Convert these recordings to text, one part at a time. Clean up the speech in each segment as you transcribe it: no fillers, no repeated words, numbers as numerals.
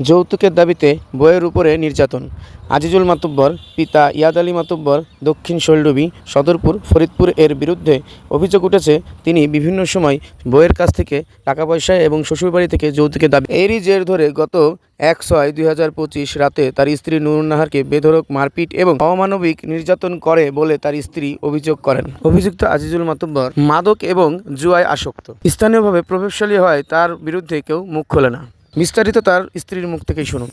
যৌতুকের দাবিতে বউয়ের উপরে নির্যাতন। আজিজুল মাতুব্বর পিতা ইয়াদ আলী মাতুব্বর দক্ষিণ শৈলডুবি সদরপুর ফরিদপুর এর বিরুদ্ধে অভিযোগ উঠেছে তিনি বিভিন্ন সময় বউয়ের কাছ থেকে টাকা পয়সা এবং শ্বশুরবাড়ি থেকে যৌতুকের দাবি। এরই জের ধরে গত ১/৬/২০২৫ রাতে তার স্ত্রী নুরুন নাহারকে বেধড়ক মারপিট এবং অমানবিক নির্যাতন করে বলে তার স্ত্রী অভিযোগ করেন। অভিযুক্ত আজিজুল মাতুব্বর মাদক এবং জুয়ায় আসক্ত। স্থানীয়ভাবে প্রভাবশালী হয় তার বিরুদ্ধে কেউ মুখ খোলে না। বিস্তারিত তার স্ত্রীর মুখ থেকেই শুনুন।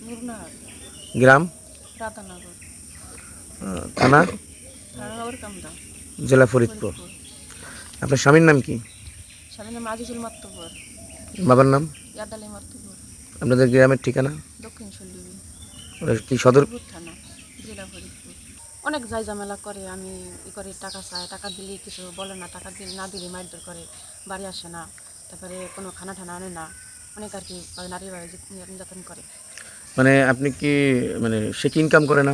গ্রাম থানা জেলা ফরিদপুর। আপনার স্বামীর নাম কি? স্বামীর নাম আজিজুল মাতুব্বর। বাবার নাম? ইয়াদ আলী মাতুব্বর। আপনাদের গ্রামের ঠিকানা? দক্ষিণ শৈলডুবি কি সদর থানা জেলা ফরিদপুর। অনেক যাই ঝামেলা করে, আমি করে টাকা চাই, টাকা দিলে কিছু বলে না, টাকা দিলে না দিলে মারধর করে, বাড়ি আসে না, তারপরে কোনো খানা ঠানা আনে না, অনেক আর কি নারীর বাড়ি নির্যাতন করে। মানে আপনি কি সে কি ইনকাম করে না?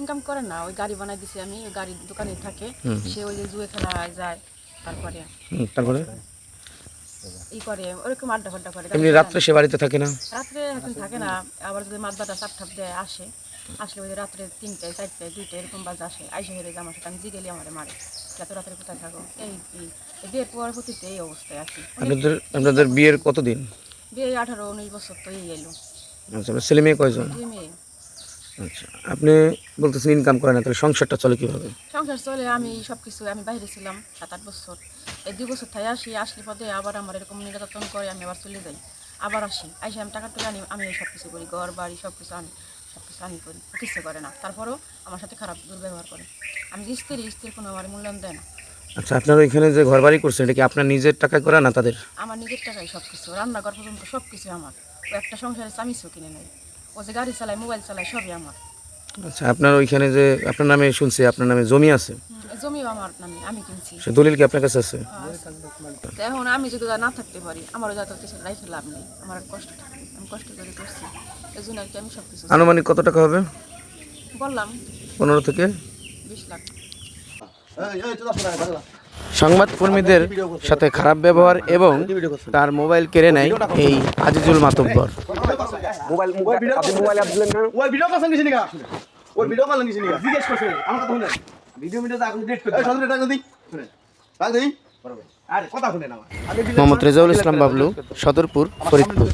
ইনকাম করে না, ওই গাড়ি বানাই দিছি আমি, ওই গাড়ির দোকানে থাকে, সে ওই যে জুয়ে খেলা যায়, তারপরে ই করে ওরকম আড্ডা ফাড্ডা করে। এমনি রাত্রে সে বাড়িতে থাকে না? রাত্রে এখন থাকে না, আবার যদি মাদ্দাটা চাপ ঠাপ দেয় আসে, আসলে ওই রাত্রে ৩টায় ৪টায় ২টায় এরকম বাজে আসে, আইসে হেরে যে আমার সাথে আমি জিগেলি আমার মারে, এত রাত্রে কোথায় থাকো। এই বিয়ের পর প্রতিতে এই অবস্থায় আছি। আপনাদের বিয়ের কতদিন? বিয়ে ১৮-১৯ বছর তো এই এলো। আচ্ছা, ছেলে মেয়ে কয়জন? ২ মেয়ে। আচ্ছা, আপনি বলতেছেন ইনকাম করে না, তাহলে সংসারটা চলে কিভাবে? সংসার চলে, আমি সব কিছু, আমি বাইরে ছিলাম ৭-৮ বছর, এই 2 বছর থাই আসলে পদে আবার আমার এরকম নির্যাতন করে, আমি আবার চলে যাই, আবার আসি, আইসে আমি টাকা টুকা আনি, আমি সব কিছু করি, ঘর বাড়ি সব কিছু আমি করি, কিছু করে না, তারপরেও আমার সাথে খারাপ দুর্ব্যবহার করে। আমি স্ত্রীর কোনো আমার মূল্যায়ন দেয় না। আচ্ছা, আপনারা এখানে যে ঘর বাড়ি করছেন এটা কি আপনার নিজের টাকা করা না তাদের? আমার নিজের টাকায় সব কিছু, রান্নাঘর পর্যন্ত সব কিছু আমার। ও একটা সংসারে চামিচও কিনে নেই, ও যে গাড়ি চালায়, মোবাইল চালায়, সবই আমার। আচ্ছা, আপনার ওইখানে যে আপনার নামে শুনছি আপনার নামে জমি আছে? জমিও আমার নামে, আমি কিনছি। সে দলিল কি আপনার কাছে আছে? এখন আমি যদি না থাকতে পারি, আমারও যত কিছু রাইখে লাভ নেই, আমার কষ্ট থাকে, আমি কষ্ট করে করছি, এই জন্য আর কি আমি সব কিছু। আনুমানিক কত টাকা হবে? বললাম 15 থেকে 20 লাখ। সংবাদ কর্মীদের সাথে খারাপ ব্যবহার এবং তার মোবাইল কেড়ে নেয় এই আজিজুল মাতুব্বর। মোহাম্মদ রেজাউল ইসলাম বাবলু, সদরপুর, ফরিদপুর।